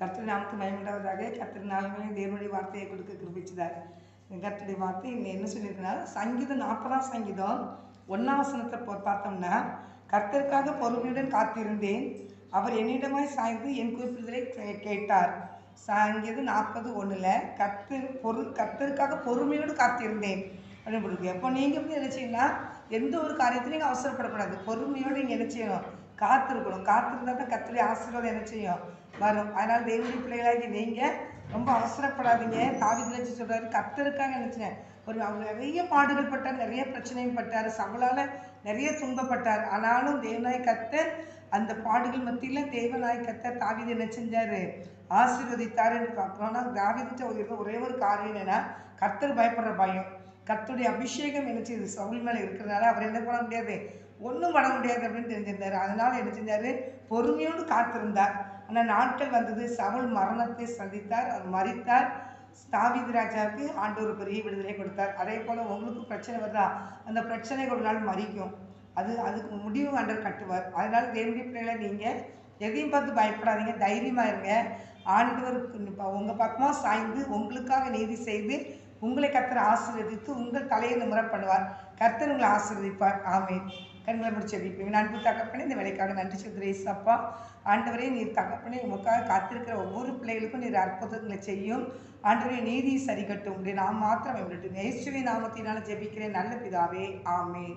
கர்த்தருடைய நாமத்துக்கு மகிமை உண்டாவதாக. கர்த்தர் நாளுமே தேவனுடைய வார்த்தையை கொடுக்க கிருபிச்சார். கர்த்தருடைய வார்த்தை என்ன சொல்லியிருக்குன்னா, சங்கீதம் 40ஆம் சங்கீதம் 1ஆம் வசனத்தை பார்த்தோம்னா, கர்த்தருக்காக பொறுமையுடன் காத்திருந்தேன், அவர் என்னிடமாய் சாய்ந்து என் குறிப்பிடுதலை கேட்டார். சங்கீதம் 40:1 கர்த்தருக்காக பொறுமையோடு காத்திருந்தேன் அப்படின்னு போட்டுருக்கு. எப்போ நீங்கள் எப்படி நினைச்சீங்கன்னா, எந்த ஒரு காரியத்திலையும் நீங்கள் அவசரப்படக்கூடாது. பொறுமையோடு நீங்கள் என்ன செய்யணும்? காத்திருக்கணும். காத்திருந்தா தான் கர்த்தருடைய ஆசீர்வாதம் என்ன செய்யும்? வரும். அதனால் தேவனுடைய பிள்ளைகளாகி நீங்கள் ரொம்ப அவசரப்படாதீங்க. தாவீது நினைச்சு சொல்கிறாரு, கர்த்தருக்காக நினைச்சேன். அவர் நிறைய பாடுகள் பட்டார், நிறைய பிரச்சனையும் பட்டார், சவலால் நிறைய துன்பப்பட்டார். ஆனாலும் தேவனாய் கர்த்தர் அந்த பாடுகள் மத்தியில் தேவனாய் கர்த்தர் தாவீது என்ன செஞ்சார்? ஆசீர்வதித்தார் என்று பார்க்குறோம். ஆனால் தாவீதுட்ட ஒரே ஒரு காரியம் என்னென்னா, கர்த்தர் பயப்படுற பயம். கர்த்தருடைய அபிஷேகம் என்ன செய்யுது? சவுல் மேலே இருக்கிறதுனால அவர் என்ன பண்ண முடியாது, ஒன்றும் பண்ண முடியாது அப்படின்னு தெரிஞ்சிருந்தார். அதனால் என்ன செஞ்சார்? பொறுமையோடு காத்திருந்தார். ஆனால் நாட்கள் வந்தது, சவுல் மரணத்தை சந்தித்தார், அவர் மரித்தார். தாவீது ராஜாவுக்கு ஆண்டவர் பெரிய விடுதலை கொடுத்தார். அதே போல் உங்களுக்கு பிரச்சனை வருதா, அந்த பிரச்சனை ஒரு நாள் மறிக்கும். அதுக்கு முடிவு ஆண்டவர் கட்டுவார். அதனால் தேவனுடைய பிள்ளைகளை நீங்கள் எதையும் பார்த்து பயப்படாதீங்க, தைரியமாக இருங்க. ஆண்டவருக்கு உங்கள் பக்கமாக சாய்ந்து உங்களுக்காக நீதி செய்து உங்களை கர்த்தர் ஆசீர்வதித்து உங்கள் தலையை நிமிர பண்ணுவார். கர்த்தர் உங்களை ஆசீர்வதிப்பார். ஆமென். கண்களை முடிச்சு வைப்பேன். அன்பு தகப்பனே, இந்த வேலைக்காக நன்றி சொல்கிறேன். அப்பா ஆண்டவரே, நீர் தகப்பனே, உங்களுக்காக காத்திருக்கிற ஒவ்வொரு பிள்ளைகளுக்கும் நீர் அற்புதங்களை செய்யும். ஆண்டவரே, நீதி சரி கட்டும். நான் மாத்திரம் விட்டுட்டு இயேசுவின் நாமத்தினால ஜெபிக்கிறேன் நல்ல பிதாவே. ஆமென்.